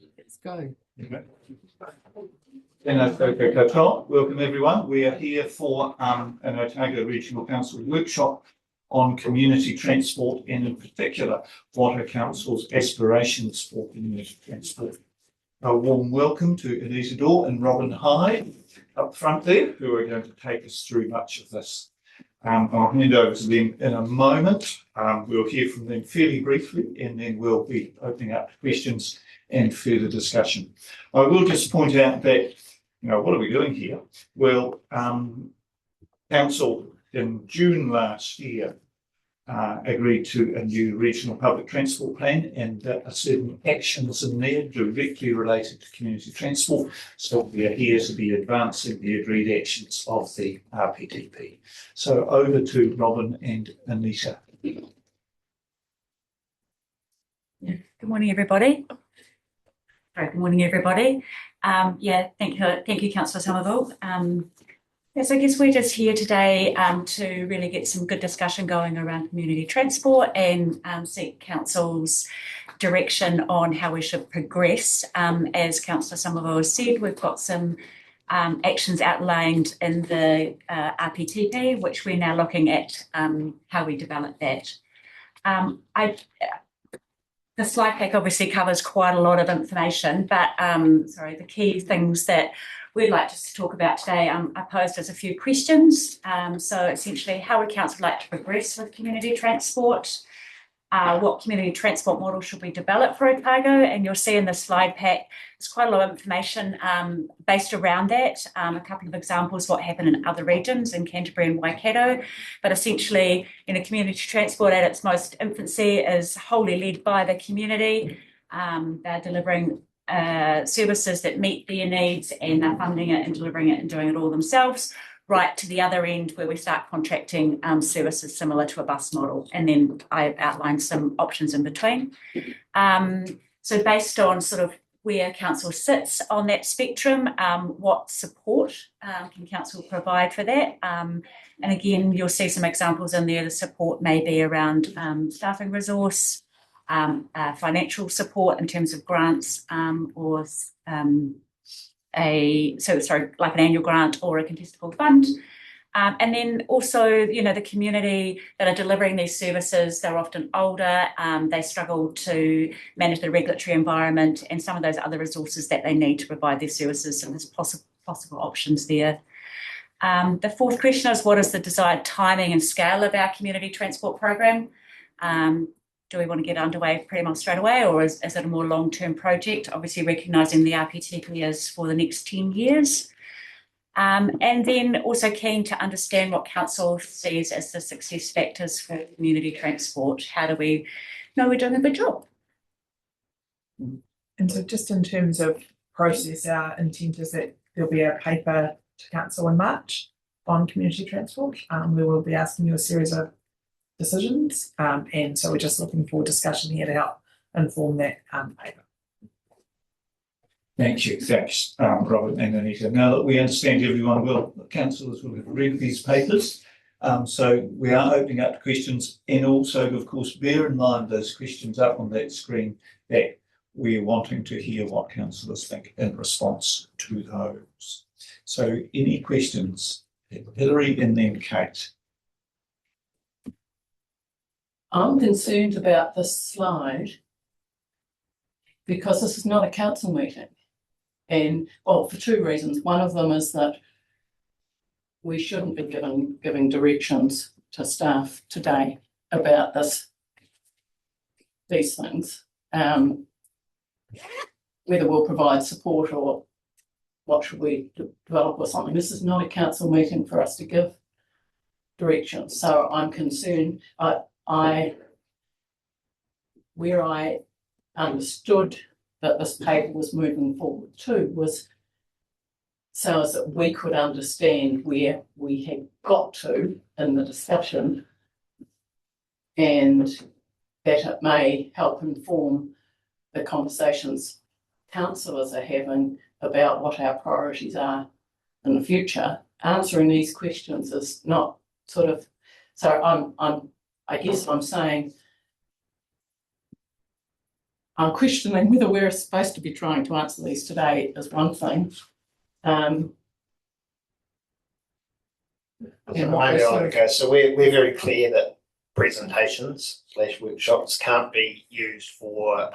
Let's go. Welcome everyone. We are here for an Otago Regional Council workshop on community transport and in particular what are Council's aspirations for community transport. A warm welcome to Anita Dorr and Robin Hyde up front there, who are going to take us through much of this. I'll hand over to them in a moment. We'll hear from them fairly briefly and then we'll be opening up to questions and further discussion. I will just point out that, what are we doing here? Well, Council in June last year agreed to a new regional public transport plan, and there are certain actions in there directly related to community transport. So we are here to be advancing the agreed actions of the RPTP. So over to Robin and Anita. Good morning, everybody. Good morning, everybody. Thank you, Councillor Somerville. So I guess we're just here today to really get some good discussion going around community transport and seek Council's direction on how we should progress. As Councillor Somerville has said, we've got some actions outlined in the RPTP, which we're now looking at how we develop that. The slide pack obviously covers quite a lot of information, but the key things that we'd like to talk about today, I posed as a few questions. So essentially, how would Council like to progress with community transport? What community transport model should we develop for Otago? And you'll see in the slide pack, there's quite a lot of information based around that. A couple of examples, what happened in other regions in Canterbury and Waikato. But essentially, community transport at its most infancy is wholly led by the community. They're delivering services that meet their needs, and they're funding it and delivering it and doing it all themselves, right to the other end where we start contracting services similar to a bus model. And then I outlined some options in between. So based on sort of where Council sits on that spectrum, what support can Council provide for that? And again, you'll see some examples in there. The support may be around staffing resource, financial support in terms of grants, or like an annual grant or a contestable fund. And then also, the community that are delivering these services, they're often older, they struggle to manage the regulatory environment and some of those other resources that they need to provide their services. So there's possible options there. The fourth question is, what is the desired timing and scale of our community transport program? Do we want to get underway pretty much straight away, or is it a more long-term project? Obviously, recognising the RPTP is for the next 10 years. And then also keen to understand what Council sees as the success factors for community transport. How do we know we're doing a good job? And so just in terms of process, our intent is that there'll be a paper to Council in March on community transport. We will be asking you a series of decisions, and so we're just looking for discussion here to help inform that paper. Thank you. Thanks, Robert and Anita. Now that we understand everyone well, the councillors will have read these papers. So we are opening up to questions, and also, of course, bear in mind those questions up on that screen that we're wanting to hear what councillors think in response to those. So any questions? Hilary and then Kate. I'm concerned about this slide because this is not a council meeting. And, well, for two reasons. One of them is that we shouldn't be giving directions to staff today about these things. Whether we'll provide support or what should we develop or something. This is not a council meeting for us to give directions. So I'm concerned. Where I understood that this paper was moving forward to was so as that we could understand where we had got to in the discussion, and that it may help inform the conversations councillors are having about what our priorities are in the future. Answering these questions is not sort of, so I guess I'm saying questioning whether we're supposed to be trying to answer these today is one thing. And what Maybe we're I'll sort of- go. So we're very clear that presentations / workshops can't be used for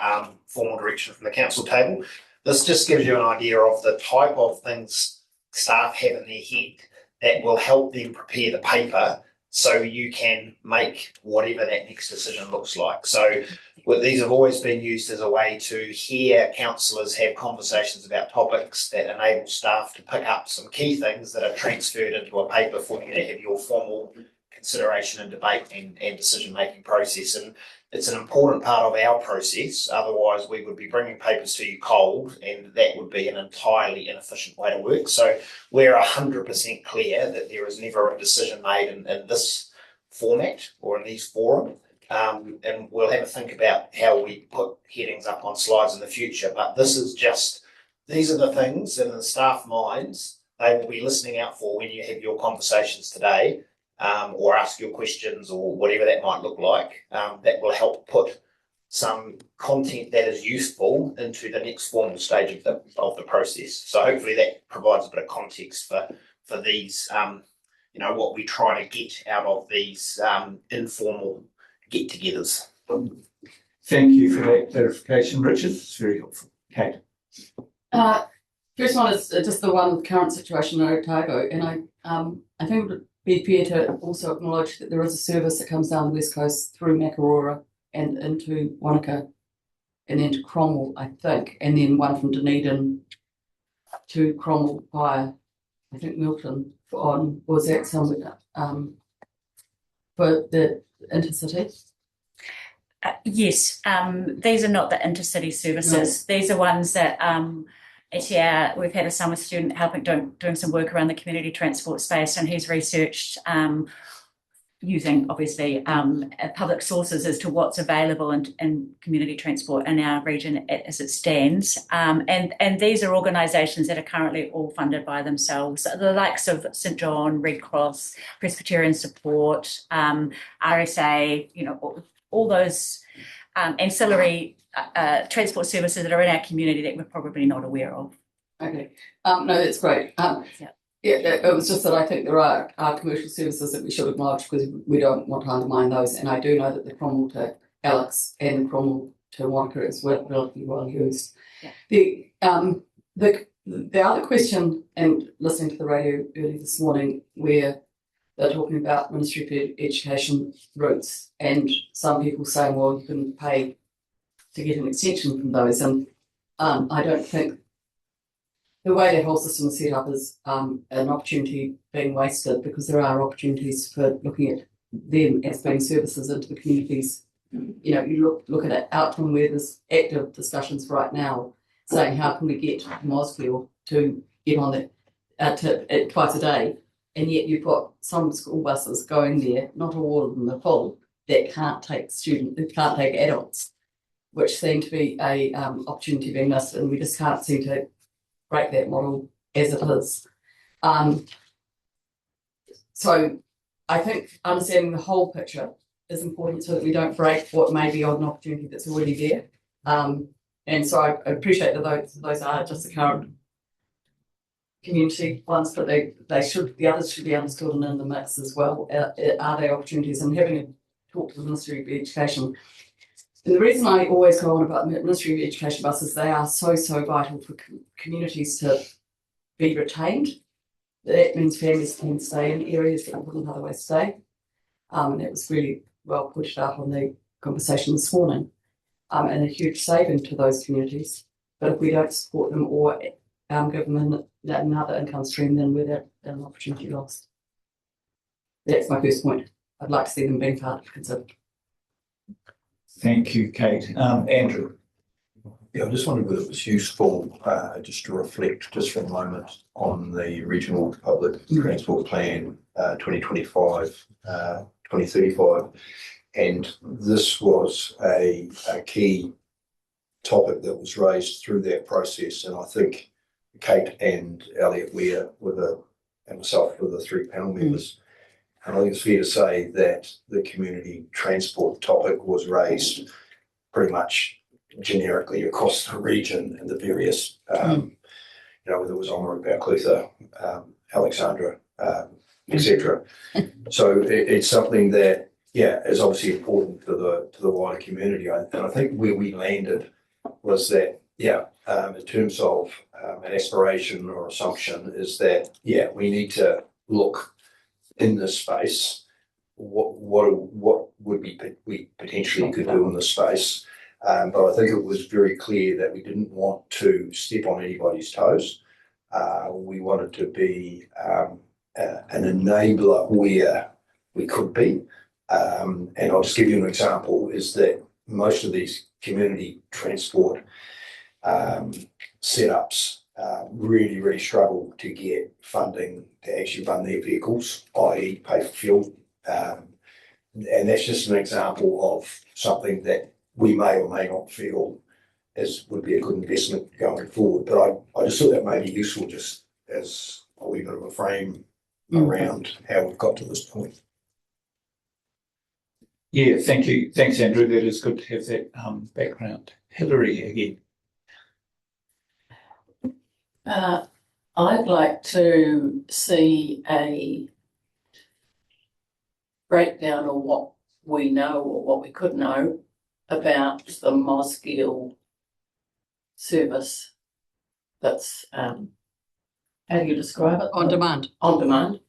formal direction from the council table. This just gives you an idea of the type of things staff have in their head that will help them prepare the paper so you can make whatever that next decision looks like. So these have always been used as a way to hear councillors have conversations about topics that enable staff to pick up some key things that are transferred into a paper for you to have your formal consideration and debate and decision-making process. And it's an important part of our process. Otherwise, we would be bringing papers to you cold, and that would be an entirely inefficient way to work. So we're 100% clear that there is never a decision made in this format or in these forums. And we'll have a think about how we put headings up on slides in the future. But this is just, these are the things in the staff minds they will be listening out for when you have your conversations today. Or ask your questions or whatever that might look like, that will help put some content that is useful into the next formal stage of the process. So hopefully that provides a bit of context for these, what we try to get out of these informal get-togethers. Thank you for that clarification, Richard. It's very helpful. Kate. First one is just the one with current situation in Otago, and I think it would be fair to also acknowledge that there is a service that comes down the west coast through Makarora and into Wanaka and then to Cromwell, I think, and then one from Dunedin to Cromwell via, I think, Milton was that somewhere for the intercity? Yes, these are not the intercity services. No. These are ones that we've had a summer student helping doing some work around the community transport space, and he's researched using obviously public sources as to what's available in community transport in our region as it stands. And these are organisations that are currently all funded by themselves, the likes of St John, Red Cross, Presbyterian Support, RSA, all those ancillary transport services that are in our community that we're probably not aware of. Okay, no, that's great. It was just that I think there are commercial services that we should acknowledge because we don't want to undermine those. And I do know that the Cromwell to Alex and the Cromwell to Wanaka is relatively well used. Yeah. The other question, and listening to the radio early this morning, where they're talking about Ministry of Education routes, and some people saying, well, you can pay to get an extension from those. And I don't think the way that whole system is set up is an opportunity being wasted, because there are opportunities for looking at them as being services into the communities. You look at it out from where there's active discussions right now saying how can we get Mosgiel to get on it twice a day, and yet you've got some school buses going there, not all of them are full, that can't take adults, which seem to be a opportunity being missed, and we just can't seem to break that model as it is. So I think understanding the whole picture is important so that we don't break what may be an opportunity that's already there. And so I appreciate that those are just the current community ones, but the others should be understood and in the mix as well. Are they opportunities? And having a talk to the Ministry of Education. And the reason I always go on about the Ministry of Education buses, they are so vital for communities to be retained. That means families can stay in areas that wouldn't otherwise stay. And that was really well pushed out on the conversation this morning. And a huge saving to those communities. But if we don't support them or give them another income stream, then we're an opportunity lost. That's my first point. I'd like to see them being part of considered. Thank you, Kate. Andrew. Yeah, I just wondered whether it was useful just to reflect just for a moment on the Regional Public Transport Plan 2025-2035. And this was a key topic that was raised through that process. And I think Kate and Elliot Weir and myself were the three panel members. And I think it's fair to say that the community transport topic was raised pretty much generically across the region and the various, whether it was Oamaru, Balclutha, Alexandra, etc. So it's something that, is obviously important to the wider community. And I think where we landed was that, in terms of an aspiration or assumption, is that, we need to look in this space, what would we potentially could do in this space. But I think it was very clear that we didn't want to step on anybody's toes. We wanted to be an enabler where we could be. And I'll just give you an example, is that most of these community transport setups really, really struggle to get funding to actually run their vehicles, i.e. pay for fuel. And that's just an example of something that we may or may not feel would be a good investment going forward. But I just thought that may be useful just as a wee bit of a frame around how we've got to this point. Yeah, thank you. Thanks, Andrew. That is good to have that background. Hilary again. I'd like to see a breakdown of what we know or what we could know about the Mosgiel service that's, how do you describe it? On demand. On demand.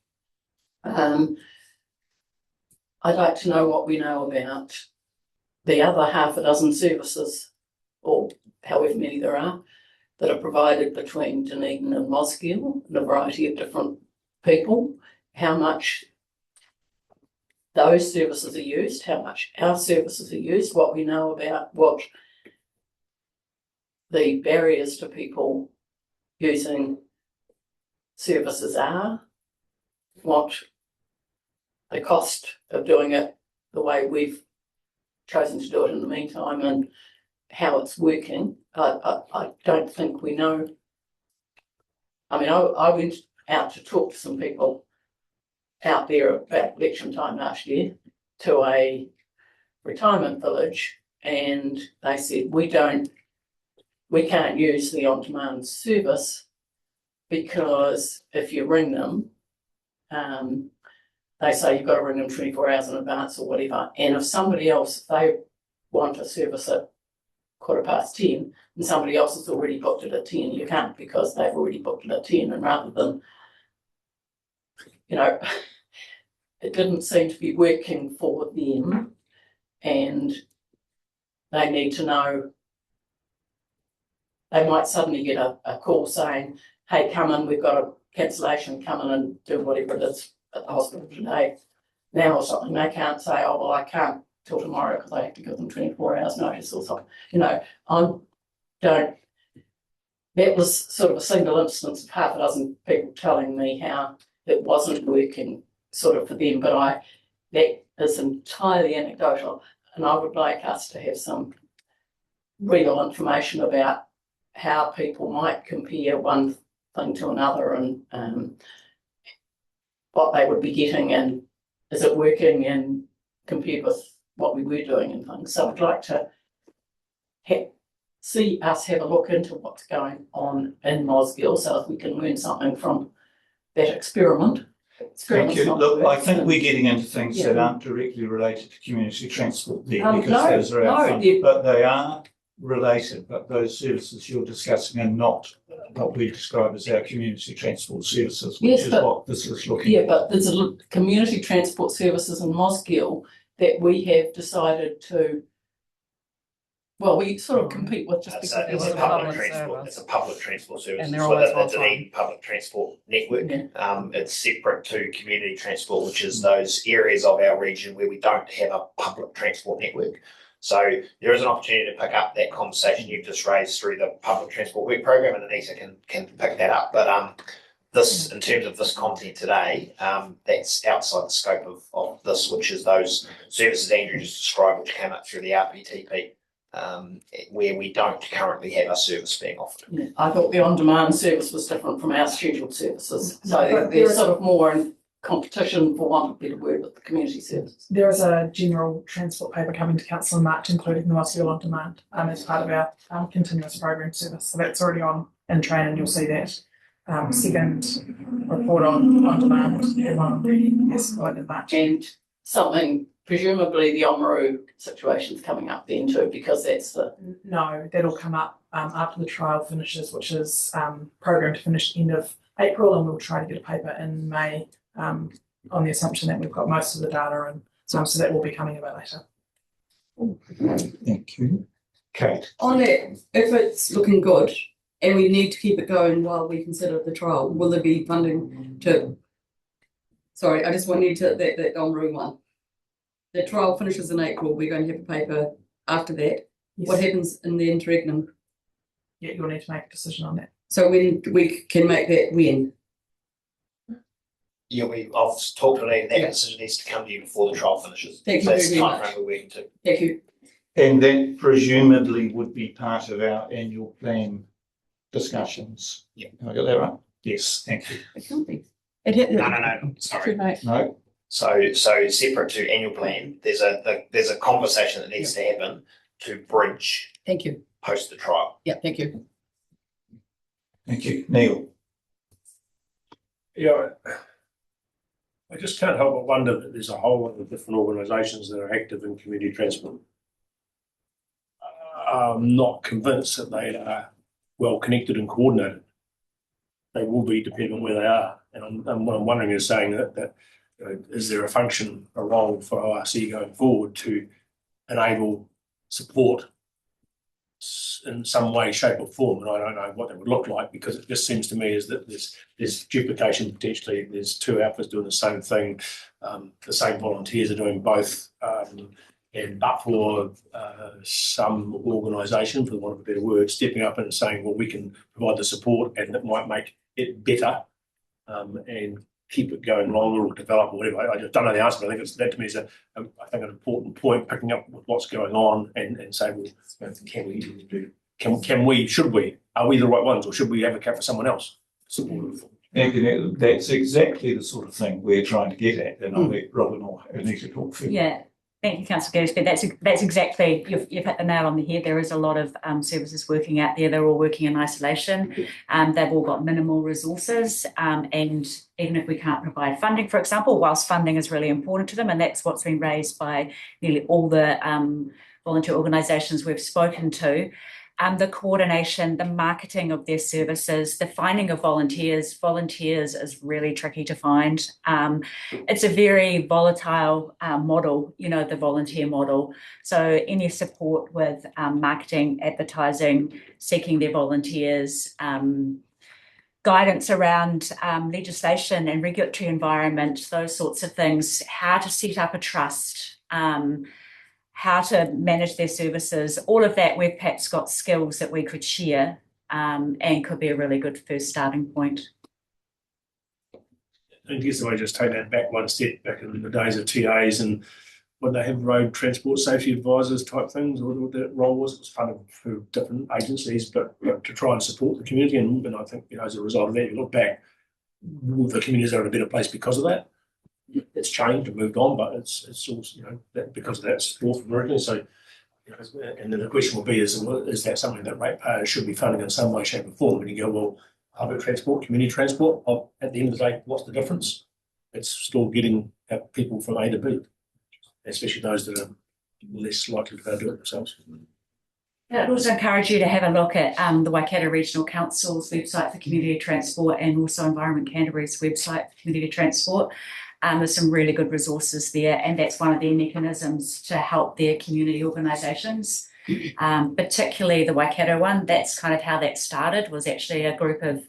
I'd like to know what we know about the other half a dozen services, or however many there are, that are provided between Dunedin and Mosgiel, and a variety of different people, how much those services are used, how much our services are used, what we know about what the barriers to people using services are, what the cost of doing it the way we've chosen to do it in the meantime, and how it's working. I don't think we know. I mean, I went out to talk to some people out there about election time last year to a retirement village, and they said we can't use the on-demand service because if you ring them, they say you've got to ring them 24 hours in advance or whatever. And if somebody else, if they want a service at 10:15 and somebody else has already booked it at 10, you can't, because they've already booked it at 10. And rather than, it didn't seem to be working for them, and they need to know. They might suddenly get a call saying, hey, come in, we've got a cancellation, come in and do whatever it is at the hospital today now or something. They can't say, oh, well, I can't till tomorrow because I have to give them 24 hours notice or something. That was sort of a single instance of half a dozen people telling me how it wasn't working sort of for them, but that is entirely anecdotal, and I would like us to have some real information about how people might compare one thing to another, and what they would be getting, and is it working, and compared with what we were doing and things. So I'd like to see us have a look into what's going on in Mosgiel, so if we can learn something from that experiment. Thank you. Look, I think we're getting into things Yeah. that aren't directly related to community transport there, because No, those are out front, no, but they are related. But those services you're discussing are not what we describe as our community transport services, which Yes, is but- what this is looking Yeah, at. but there's a community transport services in Mosgiel that we have decided to, well, we sort of compete with just because It's it's a a public public transport. service. It's a public transport service. And It's they're always within the on time. Dunedin public transport network. Yeah. It's separate to community transport, which is those areas of our region where we don't have a public transport network. So there is an opportunity to pick up that conversation you've just raised through the public transport work program, and Anita can pick that up. But this, in terms of this content today, that's outside the scope of this, which is those services Andrew just described, which came up through the RPTP, where we don't currently have a service being offered. Yeah, I thought the on-demand service was different from our scheduled services. So But they're there sort of more competition, for want of a better word, with the community services. There is a general transport paper coming to council in March, including the Most on Demand, as part of our continuous program service. So that's already on in train, and you'll see that second report on demand escalated March. And something, presumably the Oamaru situation's coming up then too, because that's the. No, that'll come up after the trial finishes, which is programmed to finish end of April, and we'll try to get a paper in May on the assumption that we've got most of the data, and so that will be coming a bit later. Thank you. Kate? On that, if it's looking good and we need to keep it going while we consider the trial, will there be funding to? Sorry, I just want you to that Oamaru one. The trial finishes in April. We're going to have a paper after that. Yes. What happens in the interregnum? Yeah, you'll need to make a decision on that. So when we can make that when? Yeah, I've talked to Anita, that decision needs to come to you before the trial finishes. Thank you That's very the much. timeframe we're working to. Thank you. And that presumably would be part of our annual plan discussions. Yeah. Have I got that right? Yes, thank you. It can't be. No, sorry. No? So separate to annual plan, there's a conversation that needs to happen to bridge Thank you. post the trial. Yeah, thank you. Thank you. Neil? Yeah, I just can't help but wonder that there's a whole lot of different organisations that are active in community transport. I'm not convinced that they are well connected and coordinated. They will be depending on where they are, and what I'm wondering is saying that you know, is there a function, a role for ORC going forward to enable support in some way, shape or form, and I don't know what that would look like, because it just seems to me is that there's duplication potentially. There's two outfits doing the same thing, the same volunteers are doing both, and but for some organisation, for the want of a better word, stepping up and saying, well, we can provide the support and it might make it better and keep it going longer or develop or whatever. I just don't know the answer, but I think that to me is I think an important point, picking up with what's going on and say, well, should we, are we the right ones, or should we advocate for someone else? Thank you. That's exactly the sort of thing we're trying to get at, and I'll let Robin or Anita talk further. Yeah, thank you, Councillor Gadsby. That's exactly, you've hit the nail on the head. There is a lot of services working out there. They're all working in isolation. They've all got minimal resources, and even if we can't provide funding, for example, whilst funding is really important to them, and that's what's been raised by nearly all the volunteer organisations we've spoken to, the coordination, the marketing of their services, the finding of volunteers is really tricky to find. It's a very volatile model, the volunteer model. So any support with marketing, advertising, seeking their volunteers, guidance around legislation and regulatory environment, those sorts of things, how to set up a trust, how to manage their services, all of that, we've perhaps got skills that we could share and could be a really good first starting point. I guess if I just take that back one step, back in the days of TAs and when they have road transport safety advisors type things, or what that role was, it was funded through different agencies, but to try and support the community. And I think, as a result of that, you look back, the communities are in a better place because of that. It's changed and moved on, but it's also, that because of that support from originally. So, and then the question will be, is that something that ratepayers should be funding in some way, shape or form? And you go, well, public transport, community transport, at the end of the day, what's the difference? It's still getting people from A to B, especially those that are less likely to go do it themselves. I'd also encourage you to have a look at the Waikato Regional Council's website for community transport and also Environment Canterbury's website for community transport. There's some really good resources there, and that's one of their mechanisms to help their community organisations, particularly the Waikato one. That's kind of how that started, was actually a group of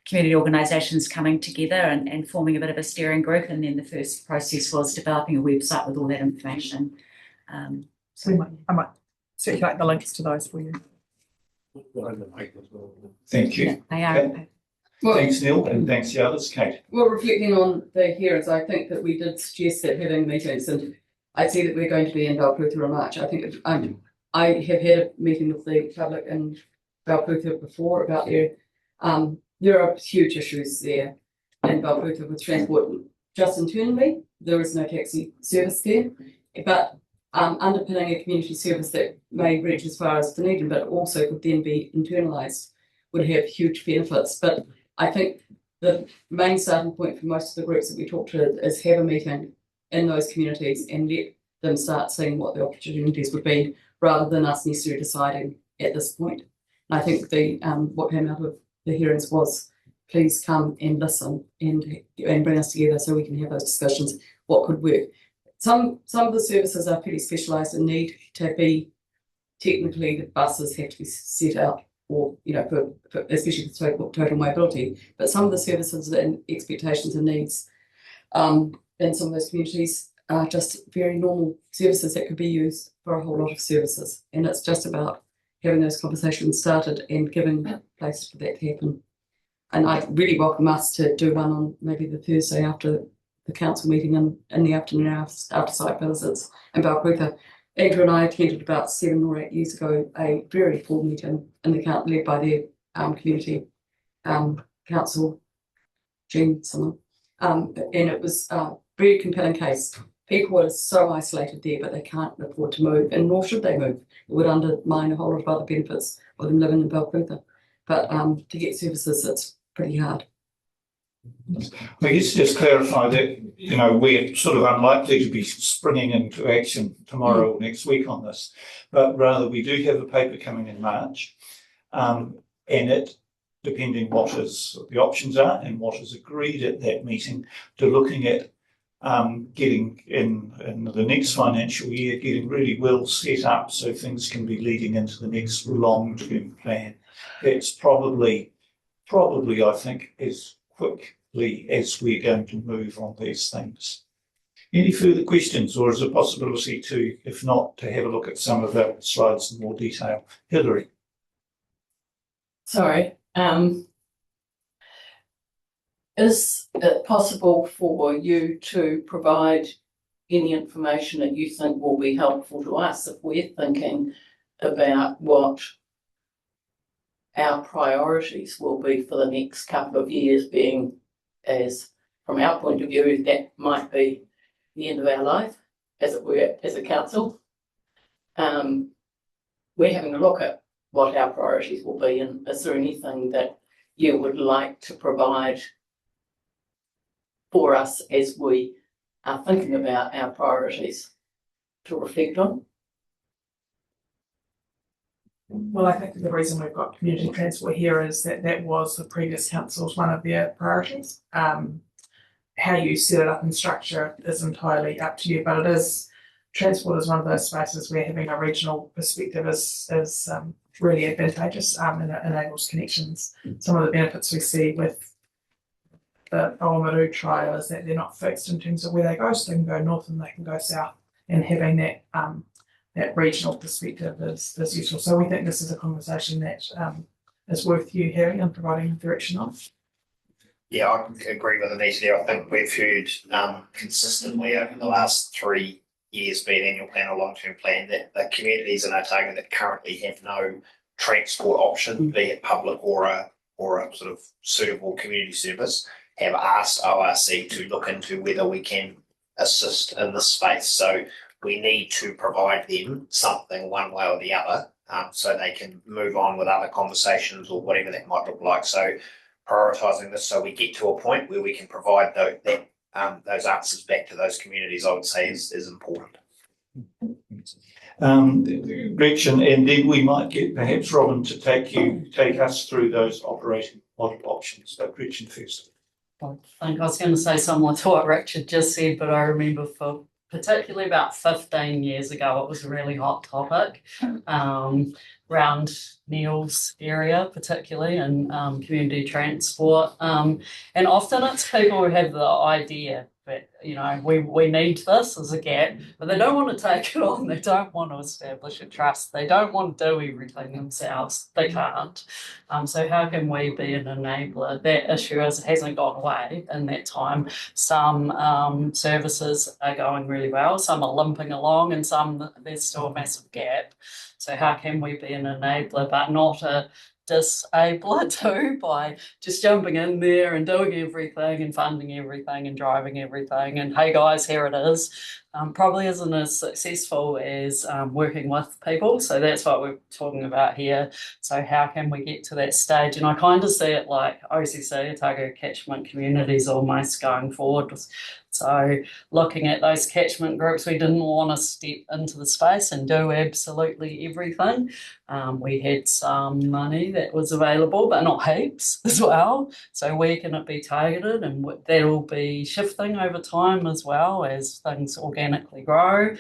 community organisations coming together and forming a bit of a steering group, and then the first process was developing a website with all that information. I might circulate the links to those for you. Thank you. Yeah, they are. Okay. Well, Thanks, Neil, and thanks the others. Kate? well, reflecting on the hearings, I think that we did suggest that having meetings, and I see that we're going to be in Valpurtha in March. I think I have had a meeting with the public in Valpurtha before about there are huge issues there in Valpurtha with transport just internally, there is no taxi service there, but underpinning a community service that may reach as far as Dunedin, but also could then be internalised, would have huge benefits. But I think the main starting point for most of the groups that we talk to is have a meeting in those communities and let them start seeing what the opportunities would be, rather than us necessarily deciding at this point. And I think the what came out of the hearings was, please come and listen and bring us together so we can have those discussions. What could work? Some of the services are pretty specialised and need to be technically, the buses have to be set out, or for especially for total mobility. But some of the services and expectations and needs in some of those communities are just very normal services that could be used for a whole lot of services. And it's just about having those conversations started and giving place for that to happen. And I really welcome us to do one on maybe the Thursday after the council meeting in the afternoon after site visits in Balcrutha. Andrew and I attended about 7 or 8 years ago a very full meeting in the council led by their community council, Jean, someone. And it was a very compelling case. People are so isolated there, but they can't afford to move, and nor should they move. It would undermine a whole lot of other benefits of them living in Balcrutha. But to get services, it's pretty hard. I guess just clarify that, we're sort of unlikely to be springing into action tomorrow or next week on this, but rather we do have a paper coming in March, and it, depending what the options are and what is agreed at that meeting, to looking at getting in the next financial year, getting really well set up so things can be leading into the next long-term plan. It's probably I think as quickly as we're going to move on these things. Any further questions, or is there a possibility to, if not, to have a look at some of the slides in more detail? Hilary. Sorry. Is it possible for you to provide any information that you think will be helpful to us if we're thinking about what our priorities will be for the next couple of years, being as, from our point of view, that might be the end of our life, as it were, as a council. We're having a look at what our priorities will be, and is there anything that you would like to provide for us as we are thinking about our priorities to reflect on? Well, I think the reason we've got community transport here is that was the previous council's one of their priorities. How you set it up and structure is entirely up to you, but transport is one of those spaces where having a regional perspective is really advantageous, and it enables connections. Some of the benefits we see with the Oamaru trial is that they're not fixed in terms of where they go, so they can go north and they can go south, and having that regional perspective is useful. So we think this is a conversation that is worth you hearing and providing direction on. Yeah, I agree with Anita there. I think we've heard consistently over the last 3 years, be it annual plan or long-term plan, that the communities in Otago that currently have no transport option, be it public or a sort of suitable community service, have asked ORC to look into whether we can assist in this space. So we need to provide them something one way or the other, so they can move on with other conversations or whatever that might look like. So prioritising this so we get to a point where we can provide those answers back to those communities, I would say is important. Gretchen, and then we might get perhaps Robin to take us through those operating model options. So Gretchen first. I think I was going to say similar to what Richard just said, but I remember for particularly about 15 years ago, it was a really hot topic around Neil's area, particularly in community transport. And often it's people who have the idea that, we need this as a gap, but they don't want to take it on. They don't want to establish a trust. They don't want to do everything themselves. They can't. So how can we be an enabler? That issue hasn't gone away in that time. Some services are going really well, some are limping along, and some there's still a massive gap. So how can we be an enabler, but not a disable it too by just jumping in there and doing everything and funding everything and driving everything. And hey guys, here it is. Probably isn't as successful as working with people. So that's what we're talking about here. So how can we get to that stage? And I kind of see it like OCC, Otago Catchment Communities, almost going forward. So looking at those catchment groups, we didn't want to step into the space and do absolutely everything. We had some money that was available, but not heaps as well. So where can it be targeted? And that'll be shifting over time as well as things organically grow.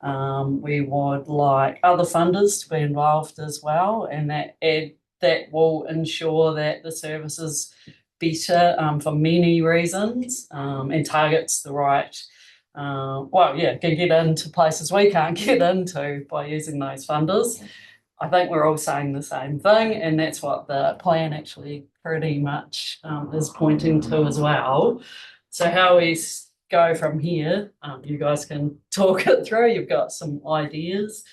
We would like other funders to be involved as well, and that will ensure that the services better for many reasons and targets the right can get into places we can't get into by using those funders. I think we're all saying the same thing, and that's what the plan actually pretty much is pointing to as well. So how we go from here, you guys can talk it through. You've got some ideas.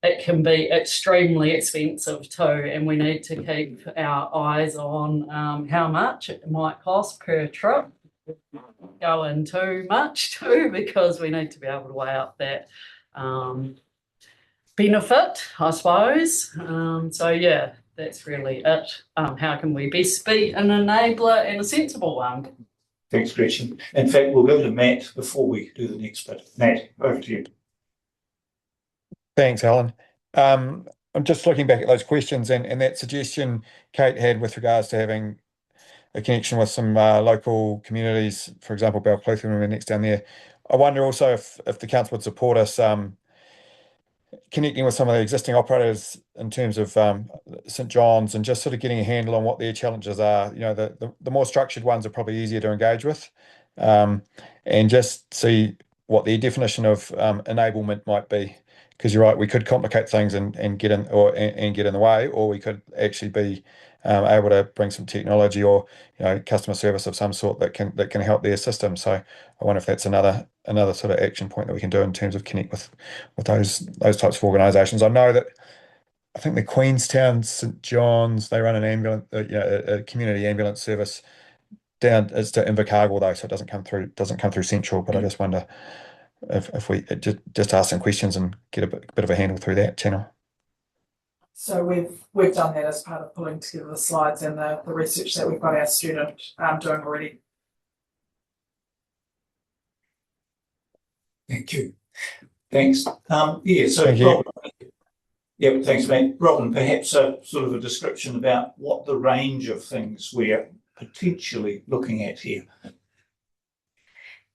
It can be extremely expensive too, and we need to keep our eyes on how much it might cost per trip. Go in too much too, because we need to be able to weigh up that benefit, I suppose. So yeah, that's really it. How can we best be an enabler and a sensible one? Thanks, Gretchen. In fact, we'll go to Matt before we do the next bit. Matt, over to you. Thanks, Alan. I'm just looking back at those questions and that suggestion Kate had with regards to having a connection with some local communities, for example, Balclutha when we're next down there. I wonder also if the council would support us connecting with some of the existing operators in terms of St John's and just sort of getting a handle on what their challenges are. You know, the more structured ones are probably easier to engage with, and just see what their definition of enablement might be. Because you're right, we could complicate things and get in and get in the way, or we could actually be able to bring some technology or customer service of some sort that can help their system. So I wonder if that's another sort of action point that we can do in terms of connect with those types of organisations. I know that I think the Queenstown St John's, they run an ambulance, a community ambulance service down. It's to Invercargill though, so it doesn't come through Central. But I just wonder if we just ask some questions and get a bit of a handle through that channel. So we've done that as part of pulling together the slides and the research that we've got our student doing already. Thank you. Thanks. So Thank you. Robin, thanks, mate. Robin, perhaps sort of a description about what the range of things we're potentially looking at here.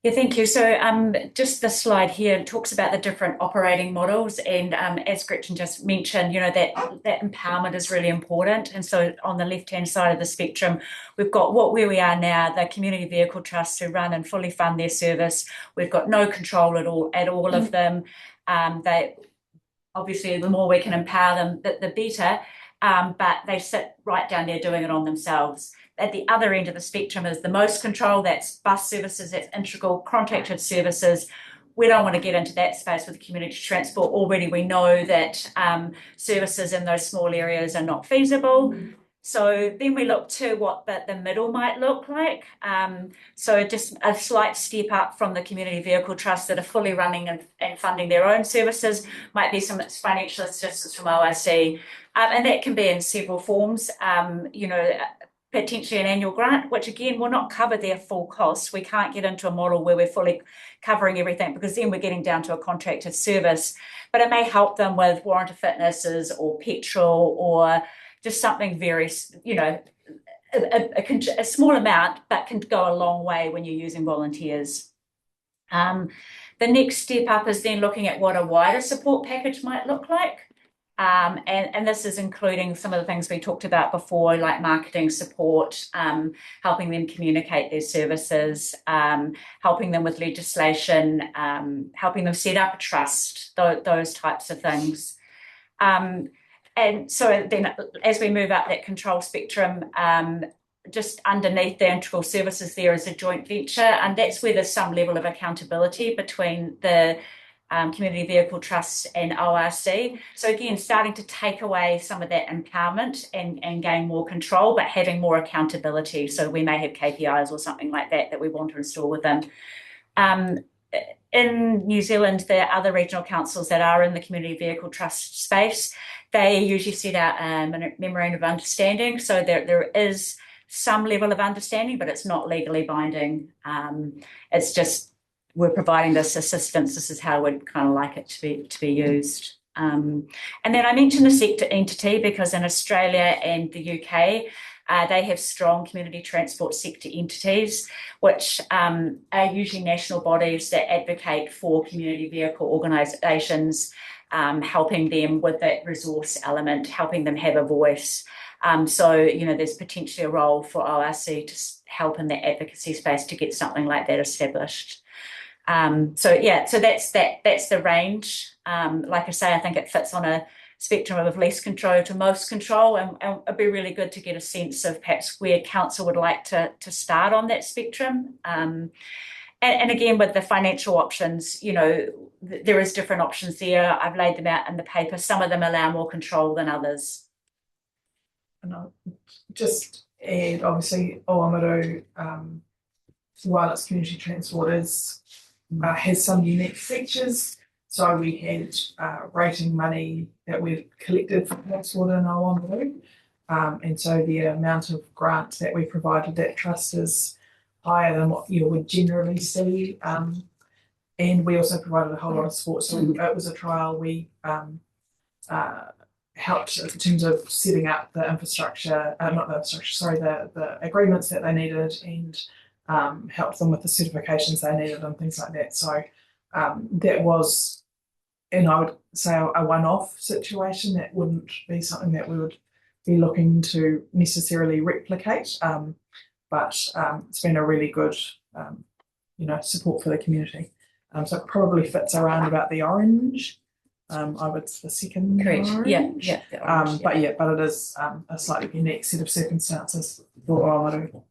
Yeah, thank you. So just the slide here talks about the different operating models, and as Gretchen just mentioned, that empowerment is really important. And so on the left-hand side of the spectrum, we've got where we are now, the community vehicle trusts who run and fully fund their service. We've got no control at all of them. They obviously, the more we can empower them, the better. But they sit right down there doing it on themselves. At the other end of the spectrum is the most control, that's bus services, that's integral contracted services. We don't want to get into that space with community transport. Already we know that services in those small areas are not feasible. So then we look to what the middle might look like. So just a slight step up from the community vehicle trusts that are fully running and funding their own services, might be some financial assistance from ORC. And that can be in several forms, potentially an annual grant, which again will not cover their full costs. We can't get into a model where we're fully covering everything because then we're getting down to a contracted service. But it may help them with warranty fitnesses or petrol or just something very, a small amount, but can go a long way when you're using volunteers. The next step up is then looking at what a wider support package might look like. And this is including some of the things we talked about before, like marketing support, helping them communicate their services, helping them with legislation, helping them set up a trust, those types of things. And so then as we move up that control spectrum, just underneath the integral services there is a joint venture, and that's where there's some level of accountability between the community vehicle trusts and ORC. So again, starting to take away some of that empowerment and gain more control, but having more accountability. So we may have KPIs or something like that we want to install with them. In New Zealand, there are other regional councils that are in the community vehicle trust space. They usually set out a memorandum of understanding. So there is some level of understanding, but it's not legally binding. It's just, we're providing this assistance. This is how we'd kind of like it to be used. And then I mentioned the sector entity because in Australia and the UK, they have strong community transport sector entities, which are usually national bodies that advocate for community vehicle organisations, helping them with that resource element, helping them have a voice. So, you know, there's potentially a role for ORC to help in that advocacy space to get something like that established. So that's the range. Like I say, I think it fits on a spectrum of least control to most control, and it'd be really good to get a sense of perhaps where council would like to start on that spectrum. And again, with the financial options, you know, there is different options there. I've laid them out in the paper. Some of them allow more control than others. And I'll just add, obviously, Oamaru, while its community transport has some unique features. So we had rating money that we've collected from transport in Oamaru. And so the amount of grants that we provided that trust is higher than what you would generally see. And we also provided a whole lot of support. So it was a trial. We helped in terms of setting up the infrastructure, the agreements that they needed, and helped them with the certifications they needed and things like that. So that was, and I would say, a one-off situation. That wouldn't be something that we would be looking to necessarily replicate. But it's been a really good, support for the community. So it probably fits around about the orange. I would the second Correct. orange. Yeah. Orange, But it is a slightly unique set of circumstances for Oamaru.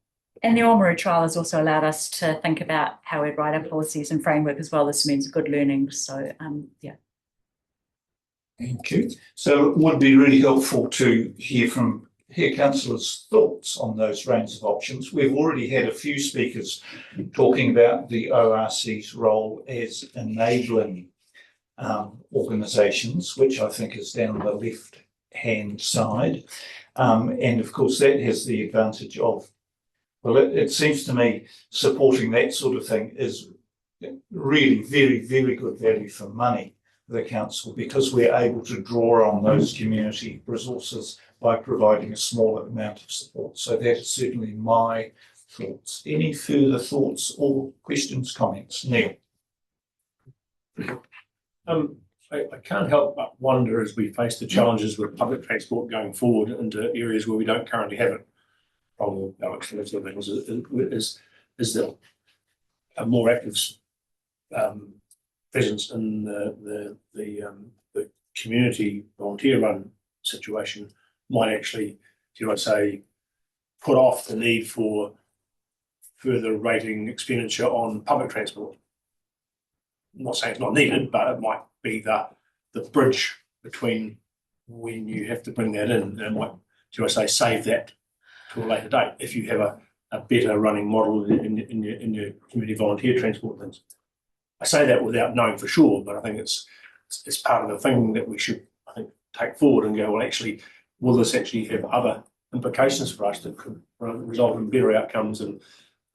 And the Oamaru trial has also allowed us to think about how we write our policies and framework as well. This means good learning. So, Thank you. So it would be really helpful to hear councillors' thoughts on those range of options. We've already had a few speakers talking about the ORC's role as enabling organisations, which I think is down the left-hand side. And of course, that has the advantage of, well, it seems to me supporting that sort of thing is really very, very good value for money for the council, because we're able to draw on those community resources by providing a smaller amount of support. So that is certainly my thoughts. Any further thoughts or questions, comments? Neil? I can't help but wonder, as we face the challenges with public transport going forward into areas where we don't currently have it, from Alex and those sort of things, is that a more active presence in the community volunteer run situation might actually, dare I say, put off the need for further rating expenditure on public transport. I'm not saying it's not needed, but it might be the bridge between when you have to bring that in, and might, dare I say, save that to a later date if you have a better running model in your community volunteer transport things. I say that without knowing for sure, but I think it's part of the thing that we should, I think, take forward and go, well, actually, will this actually have other implications for us that could result in better outcomes? And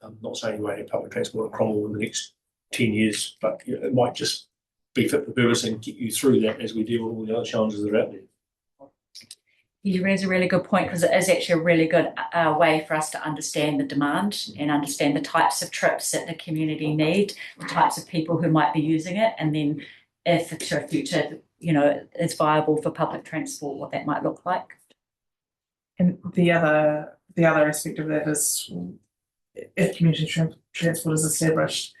I'm not saying we won't have public transport at Cromwell in the next 10 years, but it might just be fit for purpose and get you through that as we deal with all the other challenges that are out there. You raise a really good point, because it is actually a really good way for us to understand the demand and understand the types of trips that the community need, the types of people who might be using it, and then if to a future, is viable for public transport, what that might look like. And the other aspect of that is, if community transport is established,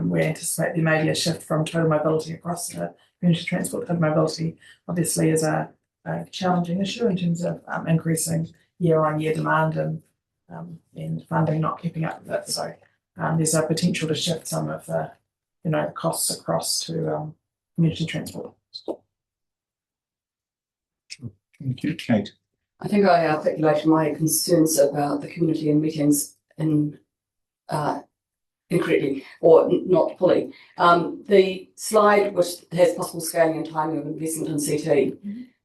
we anticipate there may be a shift from total mobility across to community transport. Total mobility obviously is a challenging issue in terms of increasing year-on-year demand and funding not keeping up with it. So there's a potential to shift some of the costs across to community transport. Thank you, Kate. I think I articulated my concerns about the community and meetings incorrectly or not fully. The slide which has possible scaling and timing of investment in CT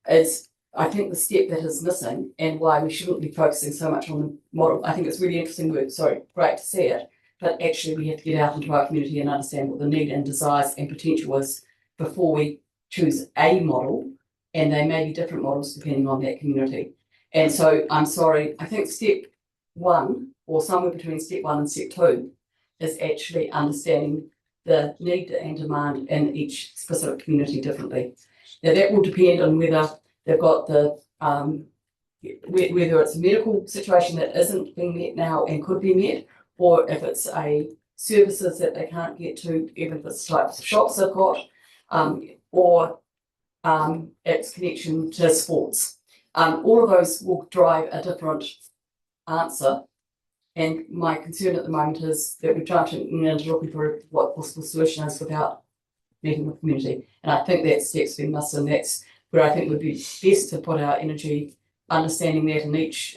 is, I think, the step that is missing and why we shouldn't be focusing so much on the model. I think it's really interesting work, sorry, great to see it, but actually we have to get out into our community and understand what the need and desires and potential is before we choose a model, and they may be different models depending on that community. And so I'm sorry, I think step one, or somewhere between step one and step two, is actually understanding the need and demand in each specific community differently. Now that will depend on whether they've got the whether it's a medical situation that isn't being met now and could be met, or if it's a services that they can't get to, even if it's types of shops they've got, or its connection to sports. All of those will drive a different answer. And my concern at the moment is that we're trying to looking for what possible solution is without meeting with the community. And I think that step's been missed, and that's where I think would be best to put our energy, understanding that in each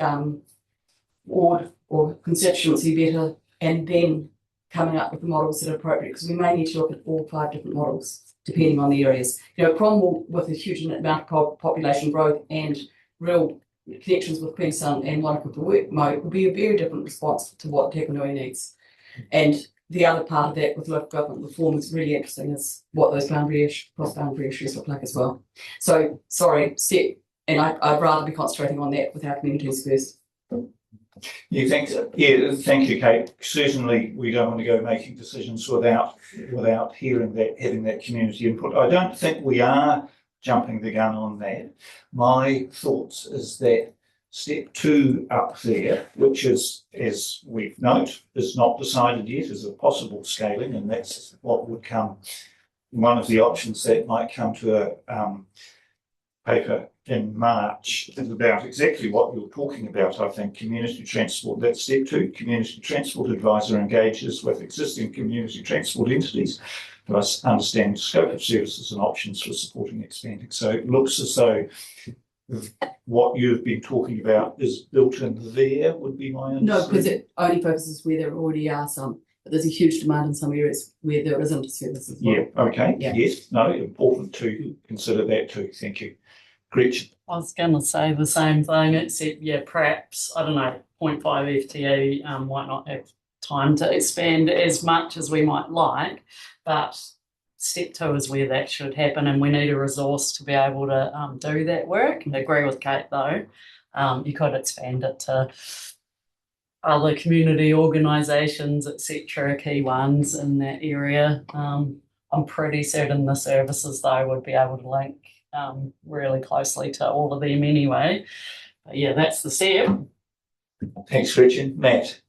ward or constituency better, and then coming up with the models that are appropriate, because we may need to look at all 5 different models depending on the areas. You know, Cromwell, with a huge amount of population growth and real connections with Queenstown and Wanaka work mode, would be a very different response to what Takanui needs. And the other part of that with local government reform is really interesting, is what those cross-boundary issues look like as well. So, sorry, and I'd rather be concentrating on that with our communities first. Thank you, Kate. Certainly, we don't want to go making decisions without having that community input. I don't think we are jumping the gun on that. My thoughts is that step 2 up there, which is, as we've noted, is not decided yet, is a possible scaling, and that's what would come. One of the options that might come to a paper in March is about exactly what you're talking about. I think community transport, that's step 2. Community transport advisor engages with existing community transport entities to understand the scope of services and options for supporting expanding. So it looks as though what you've been talking about is built in there, would be my understanding. No, because it only focuses where there already are some, but there's a huge demand in some areas where there isn't services. Yeah, okay, yes, no, important to consider that too. Thank you. Gretchen. I was going to say the same thing, except, perhaps, I don't know, 0.5 FTE might not have time to expand as much as we might like, but step 2 is where that should happen, and we need a resource to be able to do that work. I agree with Kate, though. You could expand it to other community organisations, etc., key ones in that area. I'm pretty certain the services, though, would be able to link really closely to all of them anyway. But that's the step. Thanks, Gretchen. Matt.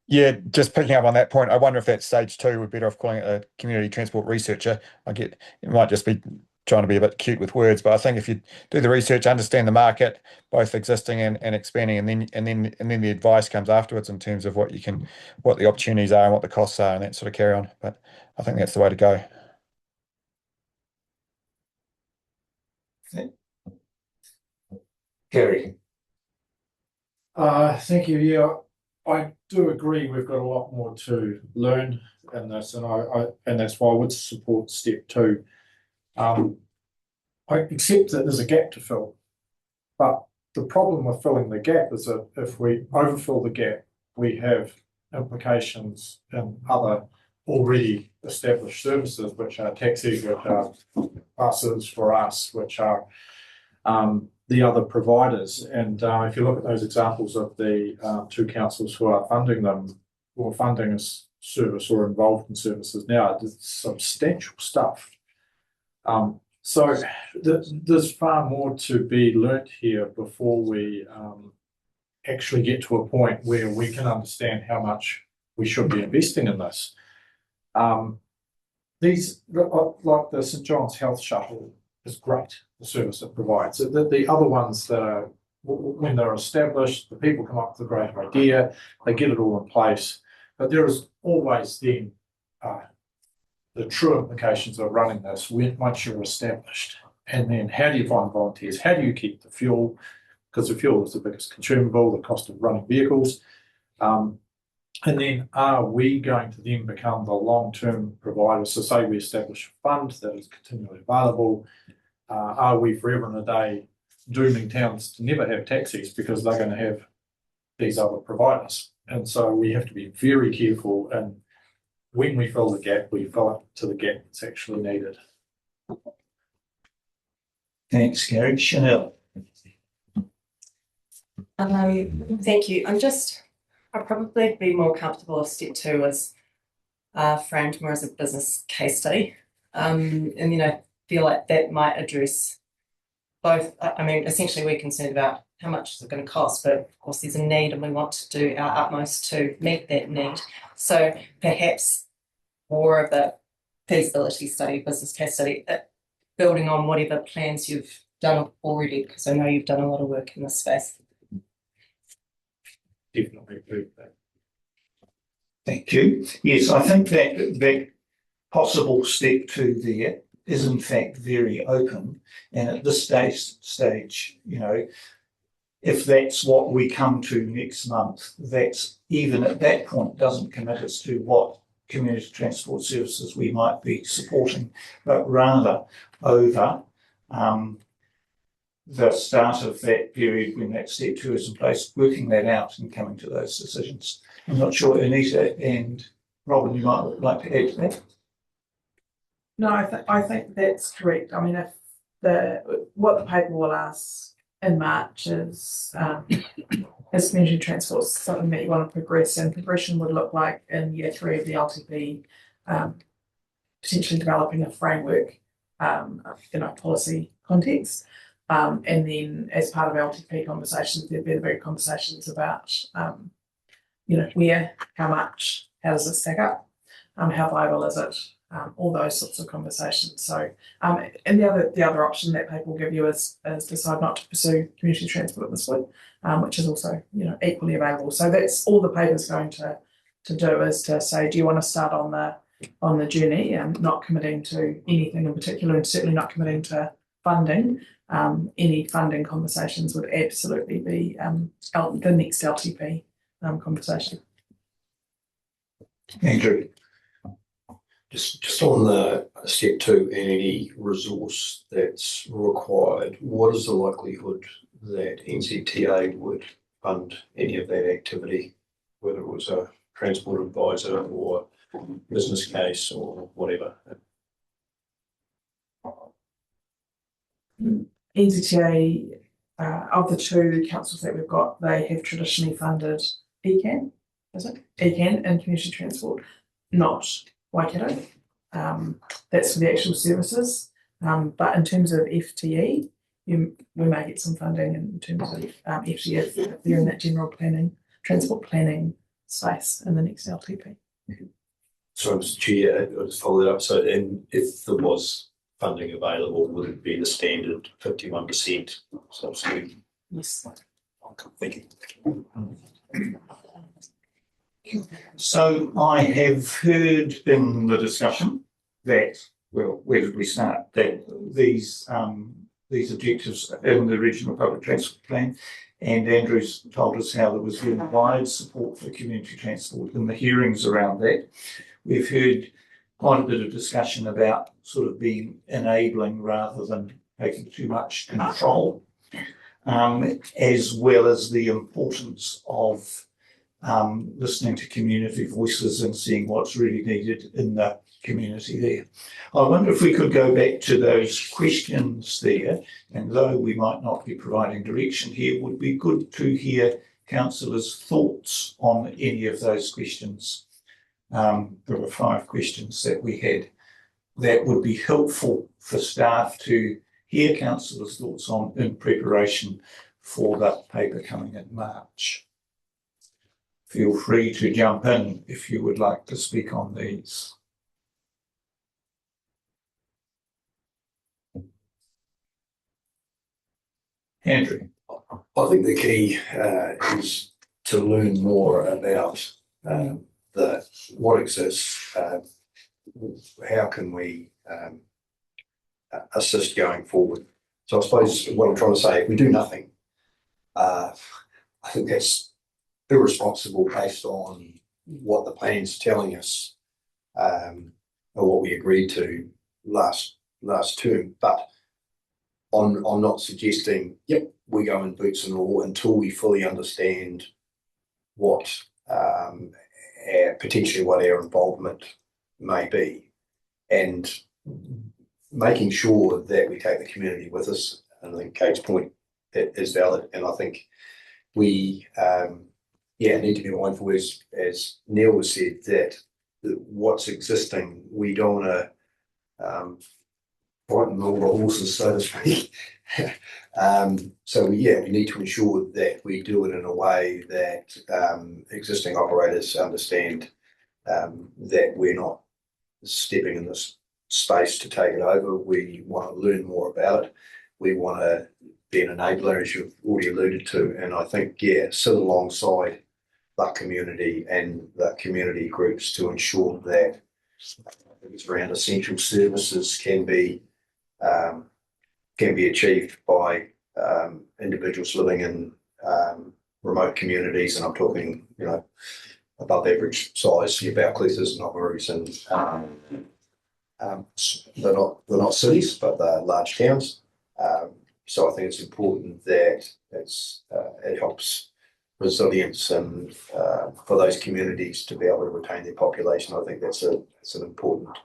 Yeah, just picking up on that point, I wonder if that's stage 2, we're better off calling it a community transport researcher. I get it might just be trying to be a bit cute with words, but I think if you do the research, understand the market, both existing and expanding, and then the advice comes afterwards in terms of what the opportunities are and what the costs are, and that sort of carry on. But I think that's the way to go. Gary. Thank you. Yeah, I do agree we've got a lot more to learn in this, and that's why I would support step 2. I accept that there's a gap to fill, but the problem with filling the gap is that if we overfill the gap, we have implications in other already established services, which are taxis, which are buses for us, which are the other providers. And if you look at those examples of the 2 councils who are funding them, or funding a service or involved in services now, it's substantial stuff. So there's far more to be learnt here before we actually get to a point where we can understand how much we should be investing in this. These, like the St John's Health Shuttle, is great, the service it provides. The other ones that are, when they're established, the people come up with a great idea, they get it all in place, but there is always then the true implications of running this once you're established. And then how do you find volunteers? How do you keep the fuel? Because the fuel is the biggest consumable, the cost of running vehicles. And then are we going to then become the long-term provider? So say we establish a fund that is continually available. Are we forever and a day dooming towns to never have taxis because they're going to have these other providers? And so we have to be very careful, and when we fill the gap, we fill it to the gap that's actually needed. Thanks, Gary. Chanel. Thank you. I'd probably be more comfortable if step 2 was framed more as a business case study. And feel like that might address both. I mean, essentially we're concerned about how much is it going to cost, but of course there's a need and we want to do our utmost to meet that need. So perhaps more of a feasibility study, business case study, building on whatever plans you've done already, because I know you've done a lot of work in this space. Definitely agree with that. Thank you. Yes, I think that possible step 2 there is in fact very open, and at this stage, if that's what we come to next month, that's even at that point doesn't commit us to what community transport services we might be supporting, but rather over the start of that period when that step 2 is in place, working that out and coming to those decisions. I'm not sure, Anita and Robin, you might like to add to that. No, I think that's correct. I mean, if what the paper will ask in March is community transport something that you want to progress, and progression would look like in year 3 of the LTP, potentially developing a framework in a policy context. And then as part of LTP conversations, there'd be the very conversations about, where, how much, how does it stack up, how viable is it, all those sorts of conversations. So, and the other option that people will give you is decide not to pursue community transport at this point, which is also, equally available. So that's all the paper's going to do, is to say, do you want to start on the journey and not committing to anything in particular, and certainly not committing to funding. Any funding conversations would absolutely be the next LTP conversation. Andrew. Just on the step 2 and any resource that's required, what is the likelihood that NZTA would fund any of that activity, whether it was a transport advisor or business case or whatever? NZTA, of the 2 councils that we've got, they have traditionally funded ECAN, is it? ECAN and community transport, not Waikato. That's for the actual services. But in terms of FTE, we may get some funding in terms of FTE if they're in that general planning, transport planning space in the next LTP. So, Mr. Chair, I'll just follow that up. So, and if there was funding available, would it be the standard 51% subsidy? Yes. Thank you. So I have heard in the discussion that, well, where did we start? That these objectives in the Regional Public Transport Plan, and Andrew's told us how there was very wide support for community transport in the hearings around that. We've heard quite a bit of discussion about sort of being enabling rather than taking too much control, as well as the importance of listening to community voices and seeing what's really needed in the community there. I wonder if we could go back to those questions there, and though we might not be providing direction here, it would be good to hear councillors' thoughts on any of those questions. There were 5 questions that we had that would be helpful for staff to hear councillors' thoughts on in preparation for that paper coming in March. Feel free to jump in if you would like to speak on these. Andrew. I think the key is to learn more about what exists, how can we assist going forward? So I suppose what I'm trying to say, if we do nothing, I think that's irresponsible based on what the plan's telling us, or what we agreed to last term. But I'm not suggesting, yep, we go in boots and all until we fully understand what potentially what our involvement may be, and making sure that we take the community with us. And I think Kate's point is valid, and I think we need to be mindful, as Neil has said, that what's existing, we don't want to frighten all the horses, so to speak. So we need to ensure that we do it in a way that existing operators understand that we're not stepping in this space to take it over. We want to learn more about it. We want to be an enabler, as you've already alluded to, and I think sit alongside the community and the community groups to ensure that it's around essential services can be achieved by individuals living in remote communities, and I'm talking, above average size, your Balclethas and Oamaru's, and they're not cities, but they're large towns. So I think it's important that it helps resilience and for those communities to be able to retain their population. I think that's an important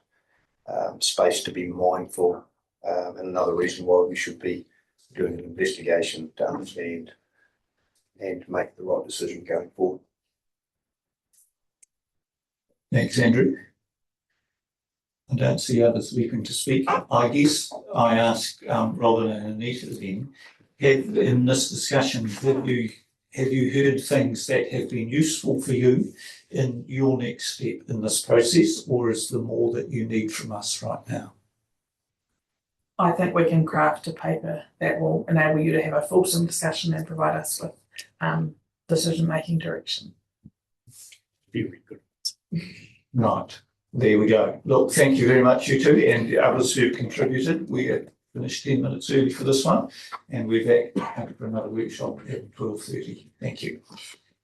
space to be mindful, and another reason why we should be doing an investigation to understand and make the right decision going forward. Thanks, Andrew. I don't see others leaping to speak. I guess I ask Robin and Anita then, in this discussion, have you heard things that have been useful for you in your next step in this process, or is there more that you need from us right now? I think we can craft a paper that will enable you to have a fulsome discussion and provide us with decision-making direction. Very good. Right, there we go. Look, thank you very much, you two, and the others who contributed. We are finished 10 minutes early for this one, and we're back for another workshop at 12:30. Thank you.